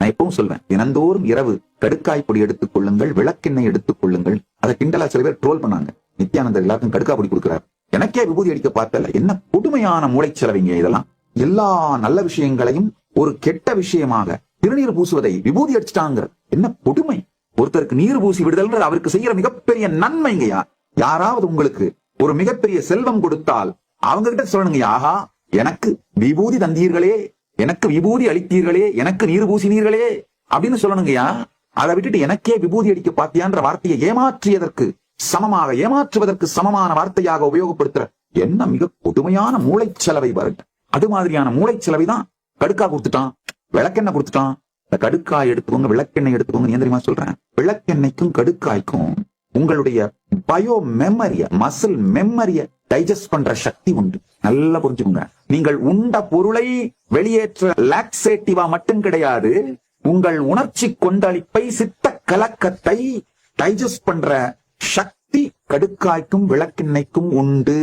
நான் எப்பவும் சொல்வேன், தினந்தோறும் இரவு கடுக்காய் பொடி எடுத்துக் கொள்ளுங்கள், விளக்கெண்ணெய் எடுத்துக் கொள்ளுங்கள். அதை கிண்டலா சில பேர் ட்ரோல் பண்ணாங்க. நித்யானந்தர் எல்லாருக்கும் கடுக்கா பொடி கொடுக்கிறார், எனக்கே விபூதி அடிக்க பார்த்தல. என்ன கொடுமையான மூளைச்சலவைங்க இதெல்லாம். எல்லா நல்ல விஷயங்களையும் ஒரு கெட்ட விஷயமாக திருநீர் பூசுவதை விபூதி அடிச்சுட்டாங்க. என்ன கொடுமை. ஒருத்தருக்கு நீர் பூசி விடுதல் அவருக்கு செய்யற மிகப்பெரிய நன்மைங்கயா. யாராவது உங்களுக்கு ஒரு மிகப்பெரிய செல்வம் கொடுத்தால் அவங்க கிட்ட சொல்லணுங்க, ஆஹா எனக்கு விபூதி தந்தீர்களே, எனக்கு விபூதி அளித்தீர்களே, எனக்கு நீர் பூசினீர்களே அப்படின்னு சொல்லணுங்கயா. அதை விட்டுட்டு எனக்கே விபூதி அடிக்க பாத்தியான்ற வார்த்தையை ஏமாற்றியதற்கு சமமாக, ஏமாற்றுவதற்கு சமமான வார்த்தையாக உபயோகப்படுத்துற என்ன மிக கொடுமையான மூளைச்சலவை பாருங்க. அது மாதிரியான மூளைச்சலவை தான் கடுக்கா கொடுத்துட்டான், விளக்கெண்ணெய் கொடுத்துட்டான். இந்த கடுக்காய் எடுத்துக்கோங்க, விளக்கெண்ணெய் எடுத்துக்கோங்க. ஏன் தெரியுமா சொல்றேன்? விளக்கெண்ணெய்க்கும் கடுக்காய்க்கும் உங்களுடைய பயோ மெமரிய, மசில் மெமரிய டைஜஸ்ட் பண்ற சக்தி உண்டு. நல்லா புரிஞ்சுக்கோங்க. நீங்கள் உண்ட பொருளை வெளியேற்ற லாக்ஸேட்டிவா மட்டும் கிடையாது, உங்கள் உணர்ச்சி கொந்தளிப்பை, சித்த கலக்கத்தை டைஜஸ்ட் பண்ற சக்தி கடுக்காய்க்கும் விளக்கெண்ணெய்க்கும் உண்டு.